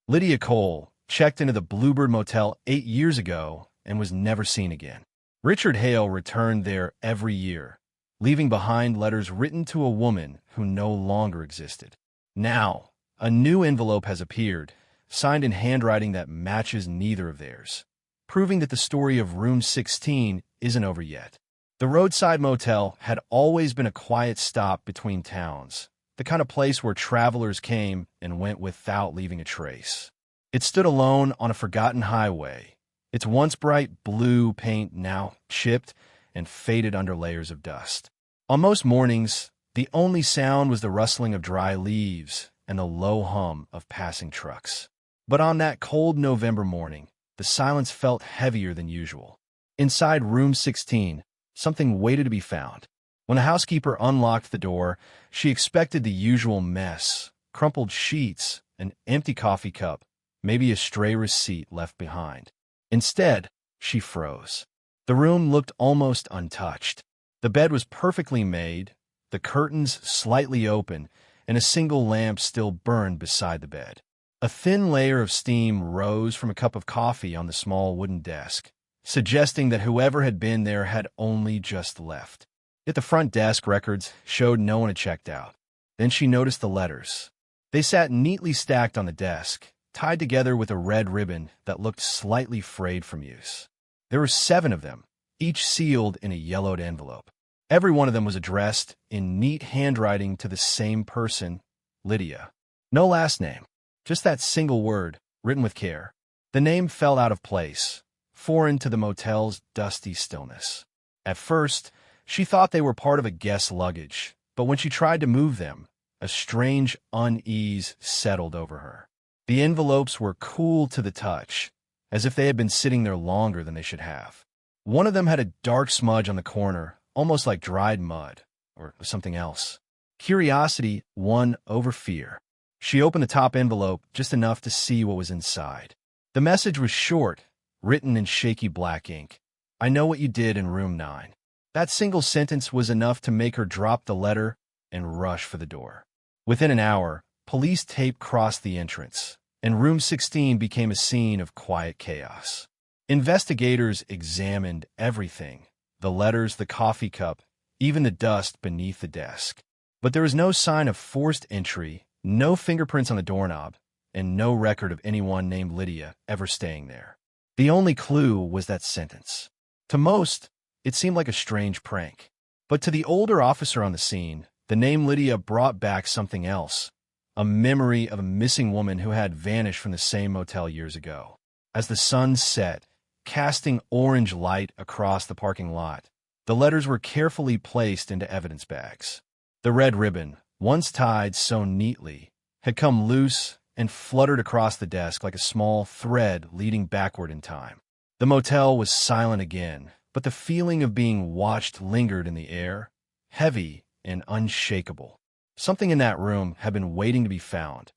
Lydia Cole checked into the Bluebird Motel 8 years ago and was never seen again. Richard Hale returned there every year, leaving behind letters written to a woman who no longer existed. Now, a new envelope has appeared, signed in handwriting that matches neither of theirs, proving that the story of Room 16 isn't over yet. The roadside motel had always been a quiet stop between towns, the kind of place where travelers came and went without leaving a trace. It stood alone on a forgotten highway, its once bright blue paint now chipped and faded under layers of dust. On most mornings, the only sound was the rustling of dry leaves and the low hum of passing trucks. But on that cold November morning, the silence felt heavier than usual. Inside Room 16, something waited to be found. When the housekeeper unlocked the door, she expected the usual mess: crumpled sheets, an empty coffee cup, maybe a stray receipt left behind. Instead, she froze. The room looked almost untouched. The bed was perfectly made, the curtains slightly open, and a single lamp still burned beside the bed. A thin layer of steam rose from a cup of coffee on the small wooden desk, suggesting that whoever had been there had only just left. Yet the front desk records showed no one had checked out. Then she noticed the letters. They sat neatly stacked on the desk, tied together with a red ribbon that looked slightly frayed from use. There were 7 of them, each sealed in a yellowed envelope. Every one of them was addressed in neat handwriting to the same person, Lydia. No last name, just that single word, written with care. The name felt out of place, foreign to the motel's dusty stillness. At first, she thought they were part of a guest's luggage, but when she tried to move them, a strange unease settled over her. The envelopes were cool to the touch, as if they had been sitting there longer than they should have. One of them had a dark smudge on the corner, almost like dried mud, or something else. Curiosity won over fear. She opened the top envelope just enough to see what was inside. The message was short, written in shaky black ink. "I know what you did in Room 9. That single sentence was enough to make her drop the letter and rush for the door. Within an hour, police tape crossed the entrance, and Room 16 became a scene of quiet chaos. Investigators examined everything: the letters, the coffee cup, even the dust beneath the desk. But there was no sign of forced entry, no fingerprints on the doorknob, and no record of anyone named Lydia ever staying there. The only clue was that sentence. To most, it seemed like a strange prank. But to the older officer on the scene, the name Lydia brought back something else: a memory of a missing woman who had vanished from the same motel years ago. As the sun set, casting orange light across the parking lot, the letters were carefully placed into evidence bags. The red ribbon, once tied so neatly, had come loose and fluttered across the desk like a small thread leading backward in time. The motel was silent again, but the feeling of being watched lingered in the air, heavy and unshakable. Something in that room had been waiting to be found,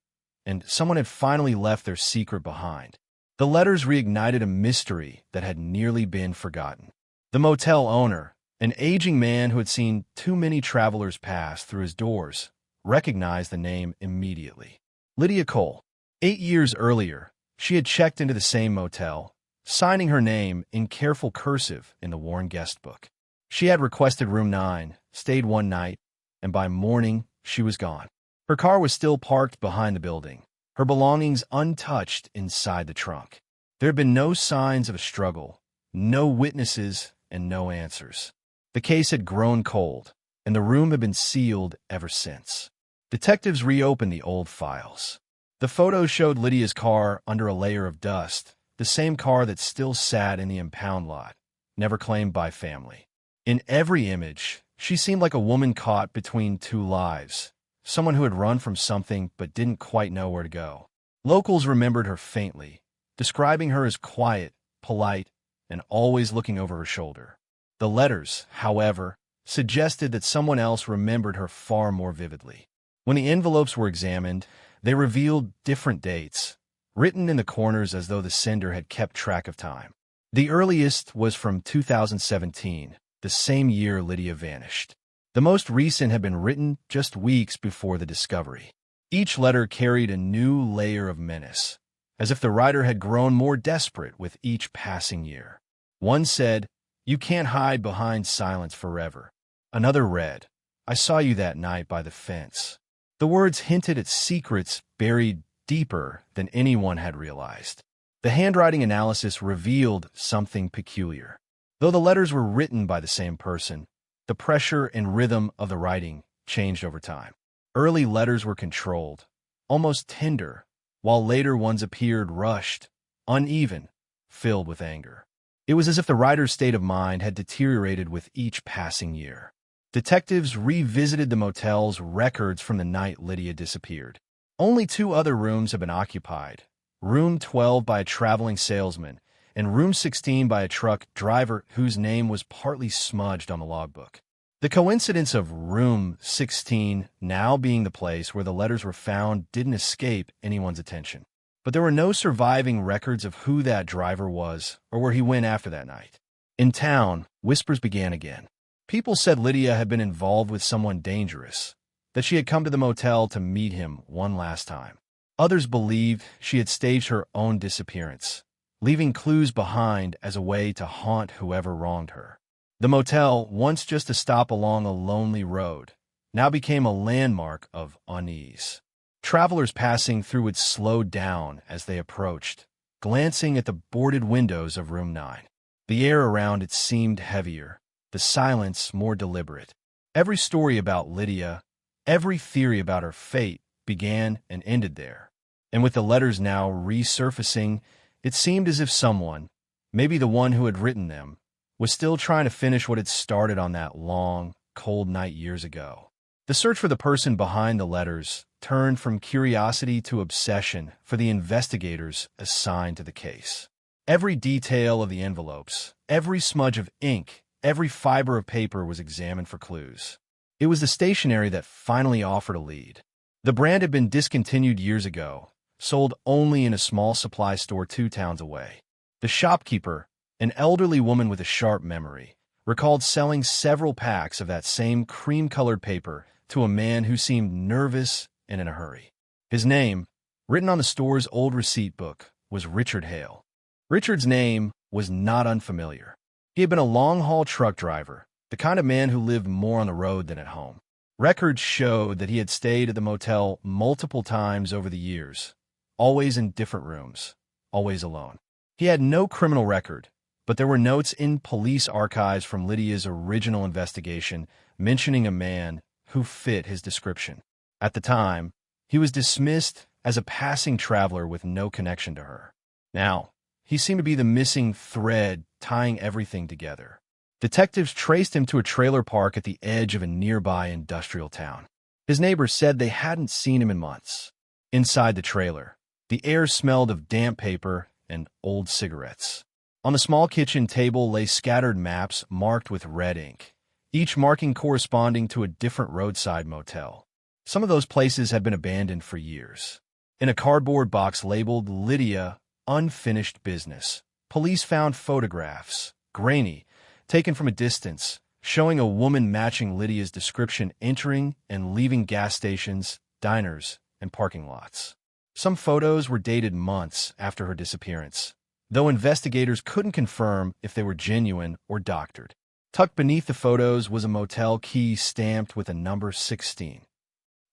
and someone had finally left their secret behind. The letters reignited a mystery that had nearly been forgotten. The motel owner, an aging man who had seen too many travelers pass through his doors, recognized the name immediately. Lydia Cole. 8 years earlier, she had checked into the same motel, signing her name in careful cursive in the worn guest book. She had requested Room 9, stayed one night, and by morning, she was gone. Her car was still parked behind the building, her belongings untouched inside the trunk. There had been no signs of a struggle, no witnesses, and no answers. The case had grown cold, and the room had been sealed ever since. Detectives reopened the old files. The photos showed Lydia's car under a layer of dust, the same car that still sat in the impound lot, never claimed by family. In every image, she seemed like a woman caught between two lives, someone who had run from something but didn't quite know where to go. Locals remembered her faintly, describing her as quiet, polite, and always looking over her shoulder. The letters, however, suggested that someone else remembered her far more vividly. When the envelopes were examined, they revealed different dates, written in the corners as though the sender had kept track of time. The earliest was from 2017, the same year Lydia vanished. The most recent had been written just weeks before the discovery. Each letter carried a new layer of menace, as if the writer had grown more desperate with each passing year. One said, "You can't hide behind silence forever." Another read, "I saw you that night by the fence." The words hinted at secrets buried deeper than anyone had realized. The handwriting analysis revealed something peculiar. Though the letters were written by the same person, the pressure and rhythm of the writing changed over time. Early letters were controlled, almost tender, while later ones appeared rushed, uneven, filled with anger. It was as if the writer's state of mind had deteriorated with each passing year. Detectives revisited the motel's records from the night Lydia disappeared. Only 2 other rooms have been occupied, room 12 by a traveling salesman and room 16 by a truck driver whose name was partly smudged on the logbook. The coincidence of room 16 now being the place where the letters were found didn't escape anyone's attention. But there were no surviving records of who that driver was or where he went after that night. In town, whispers began again. People said Lydia had been involved with someone dangerous, that she had come to the motel to meet him one last time. Others believed she had staged her own disappearance, leaving clues behind as a way to haunt whoever wronged her. The motel, once just a stop along a lonely road, now became a landmark of unease. Travelers passing through it slowed down as they approached, glancing at the boarded windows of room 9. The air around it seemed heavier, the silence more deliberate. Every story about Lydia, every theory about her fate began and ended there. And with the letters now resurfacing, it seemed as if someone, maybe the one who had written them, was still trying to finish what had started on that long, cold night years ago. The search for the person behind the letters turned from curiosity to obsession for the investigators assigned to the case. Every detail of the envelopes, every smudge of ink, every fiber of paper was examined for clues. It was the stationery that finally offered a lead. The brand had been discontinued years ago, sold only in a small supply store 2 towns away. The shopkeeper, an elderly woman with a sharp memory, recalled selling several packs of that same cream-colored paper to a man who seemed nervous and in a hurry. His name, written on the store's old receipt book, was Richard Hale. Richard's name was not unfamiliar. He had been a long-haul truck driver, the kind of man who lived more on the road than at home. Records showed that he had stayed at the motel multiple times over the years, always in different rooms, always alone. He had no criminal record, but there were notes in police archives from Lydia's original investigation mentioning a man who fit his description. At the time, he was dismissed as a passing traveler with no connection to her. Now, he seemed to be the missing thread tying everything together. Detectives traced him to a trailer park at the edge of a nearby industrial town. His neighbors said they hadn't seen him in months. Inside the trailer, the air smelled of damp paper and old cigarettes. On the small kitchen table lay scattered maps marked with red ink, each marking corresponding to a different roadside motel. Some of those places had been abandoned for years. In a cardboard box labeled Lydia, Unfinished Business, police found photographs, grainy, taken from a distance, showing a woman matching Lydia's description entering and leaving gas stations, diners, and parking lots. Some photos were dated months after her disappearance, though investigators couldn't confirm if they were genuine or doctored. Tucked beneath the photos was a motel key stamped with a number 16.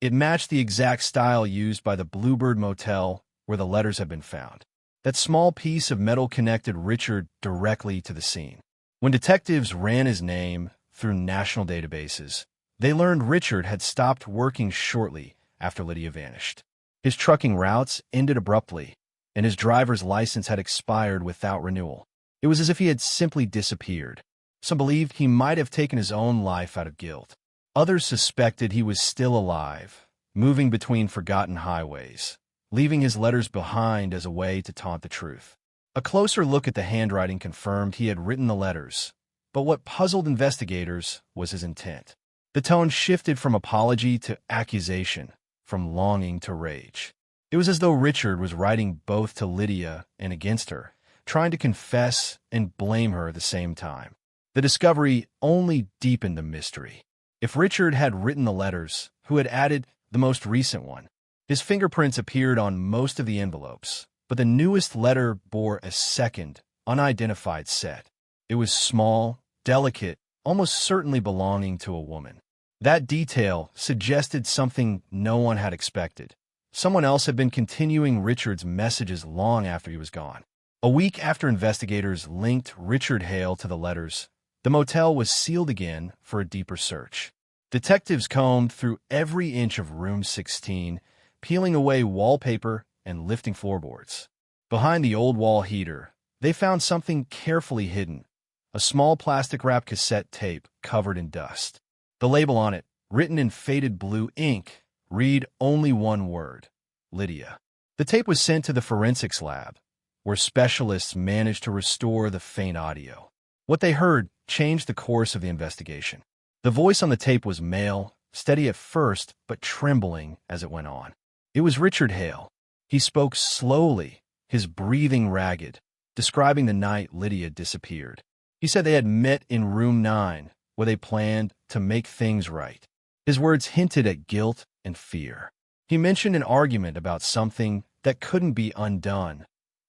It matched the exact style used by the Bluebird Motel where the letters had been found. That small piece of metal connected Richard directly to the scene. When detectives ran his name through national databases, they learned Richard had stopped working shortly after Lydia vanished. His trucking routes ended abruptly, and his driver's license had expired without renewal. It was as if he had simply disappeared. Some believed he might have taken his own life out of guilt. Others suspected he was still alive, moving between forgotten highways, leaving his letters behind as a way to taunt the truth. A closer look at the handwriting confirmed he had written the letters, but what puzzled investigators was his intent. The tone shifted from apology to accusation, from longing to rage. It was as though Richard was writing both to Lydia and against her, trying to confess and blame her at the same time. The discovery only deepened the mystery. If Richard had written the letters, who had added the most recent one? His fingerprints appeared on most of the envelopes, but the newest letter bore a second, unidentified set. It was small, delicate, almost certainly belonging to a woman. That detail suggested something no one had expected. Someone else had been continuing Richard's messages long after he was gone. A week after investigators linked Richard Hale to the letters, the motel was sealed again for a deeper search. Detectives combed through every inch of room 16, peeling away wallpaper and lifting floorboards. Behind the old wall heater, they found something carefully hidden, a small plastic-wrapped cassette tape covered in dust. The label on it, written in faded blue ink, read only one word: Lydia. The tape was sent to the forensics lab, where specialists managed to restore the faint audio. What they heard changed the course of the investigation. The voice on the tape was male, steady at first, but trembling as it went on. It was Richard Hale. He spoke slowly, his breathing ragged, describing the night Lydia disappeared. He said they had met in room 9, where they planned to make things right. His words hinted at guilt and fear. He mentioned an argument about something that couldn't be undone,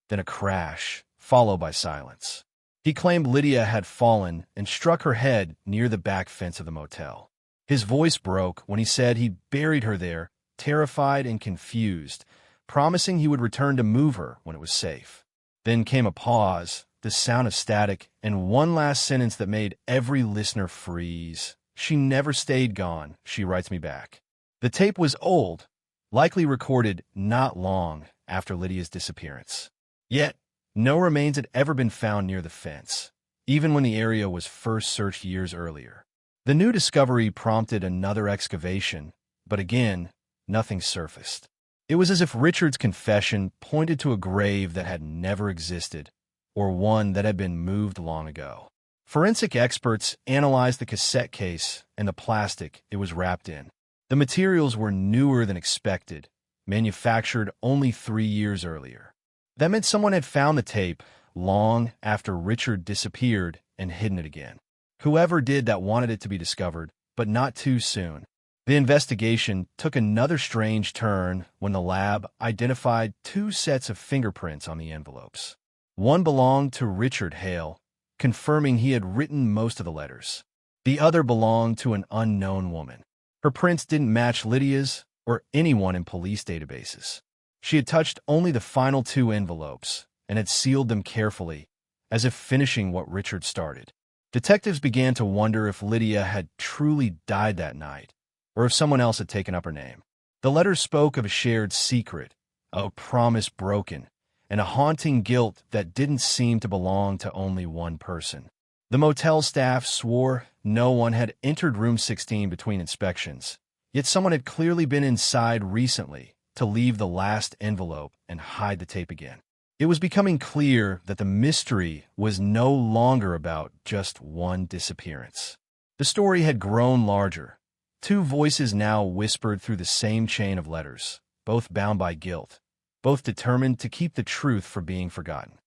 then a crash, followed by silence. He claimed Lydia had fallen and struck her head near the back fence of the motel. His voice broke when he said he buried her there, terrified and confused, promising he would return to move her when it was safe. Then came a pause, the sound of static, and one last sentence that made every listener freeze. "She never stayed gone," she writes me back. The tape was old, likely recorded not long after Lydia's disappearance. Yet, no remains had ever been found near the fence, even when the area was first searched years earlier. The new discovery prompted another excavation, but again, nothing surfaced. It was as if Richard's confession pointed to a grave that had never existed, or one that had been moved long ago. Forensic experts analyzed the cassette case and the plastic it was wrapped in. The materials were newer than expected, manufactured only 3 years earlier. That meant someone had found the tape long after Richard disappeared and hidden it again. Whoever did that wanted it to be discovered, but not too soon. The investigation took another strange turn when the lab identified 2 sets of fingerprints on the envelopes. One belonged to Richard Hale, confirming he had written most of the letters. The other belonged to an unknown woman. Her prints didn't match Lydia's or anyone in police databases. She had touched only the final 2 envelopes and had sealed them carefully, as if finishing what Richard started. Detectives began to wonder if Lydia had truly died that night, or if someone else had taken up her name. The letters spoke of a shared secret, a promise broken, and a haunting guilt that didn't seem to belong to only one person. The motel staff swore no one had entered room 16 between inspections, yet someone had clearly been inside recently to leave the last envelope and hide the tape again. It was becoming clear that the mystery was no longer about just one disappearance. The story had grown larger. 2 voices now whispered through the same chain of letters, both bound by guilt, both determined to keep the truth from being forgotten.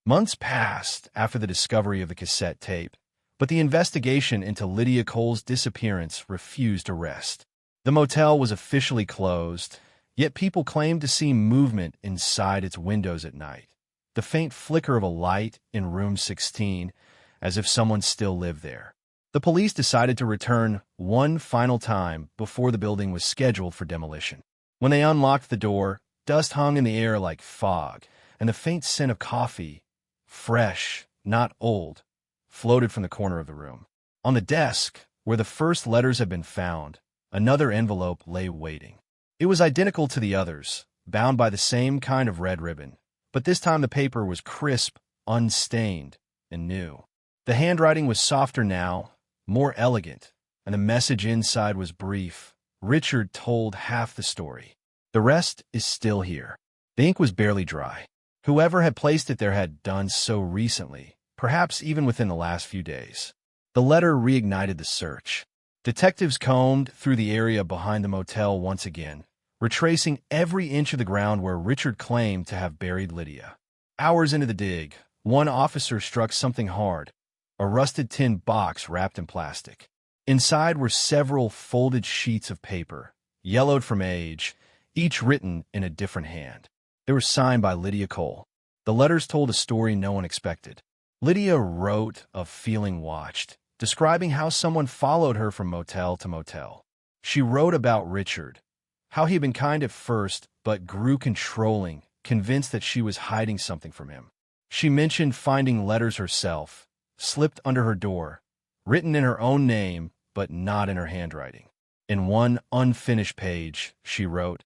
Months passed after the discovery of the cassette tape, but the investigation into Lydia Cole's disappearance refused to rest. The motel was officially closed, yet people claimed to see movement inside its windows at night. The faint flicker of a light in room 16, as if someone still lived there. The police decided to return one final time before the building was scheduled for demolition. When they unlocked the door, dust hung in the air like fog, and the faint scent of coffee, fresh, not old, floated from the corner of the room. On the desk, where the first letters had been found, another envelope lay waiting. It was identical to the others, bound by the same kind of red ribbon, but this time the paper was crisp, unstained, and new. The handwriting was softer now, more elegant, and the message inside was brief. Richard told half the story. The rest is still here. The ink was barely dry. Whoever had placed it there had done so recently, perhaps even within the last few days. The letter reignited the search. Detectives combed through the area behind the motel once again, retracing every inch of the ground where Richard claimed to have buried Lydia. Hours into the dig, one officer struck something hard, a rusted tin box wrapped in plastic. Inside were several folded sheets of paper, yellowed from age, each written in a different hand. They were signed by Lydia Cole. The letters told a story no one expected. Lydia wrote of feeling watched, describing how someone followed her from motel to motel. She wrote about Richard, how he had been kind at first but grew controlling, convinced that she was hiding something from him. She mentioned finding letters herself, slipped under her door, written in her own name but not in her handwriting. In one unfinished page, she wrote,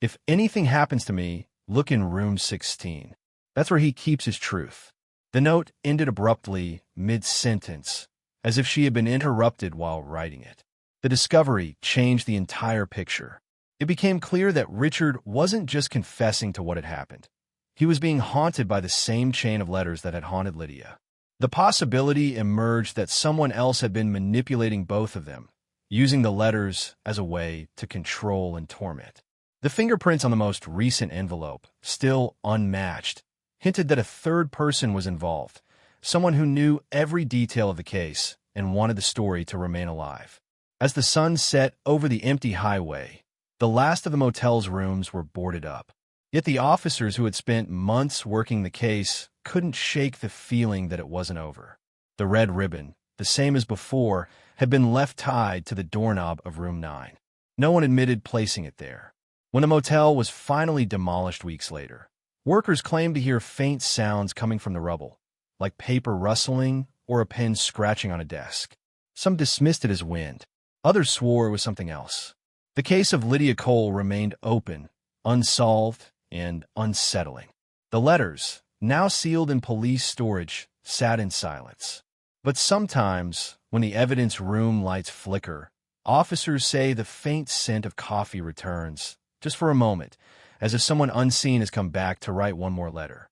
"If anything happens to me, look in room 16. That's where he keeps his truth." The note ended abruptly, mid-sentence, as if she had been interrupted while writing it. The discovery changed the entire picture. It became clear that Richard wasn't just confessing to what had happened. He was being haunted by the same chain of letters that had haunted Lydia. The possibility emerged that someone else had been manipulating both of them, using the letters as a way to control and torment. The fingerprints on the most recent envelope, still unmatched, hinted that a third person was involved, someone who knew every detail of the case and wanted the story to remain alive. As the sun set over the empty highway, the last of the motel's rooms were boarded up. Yet the officers who had spent months working the case couldn't shake the feeling that it wasn't over. The red ribbon, the same as before, had been left tied to the doorknob of room 9. No one admitted placing it there. When the motel was finally demolished weeks later, workers claimed to hear faint sounds coming from the rubble, like paper rustling or a pen scratching on a desk. Some dismissed it as wind. Others swore it was something else. The case of Lydia Cole remained open, unsolved, and unsettling. The letters, now sealed in police storage, sat in silence. But sometimes, when the evidence room lights flicker, officers say the faint scent of coffee returns, just for a moment, as if someone unseen has come back to write one more letter.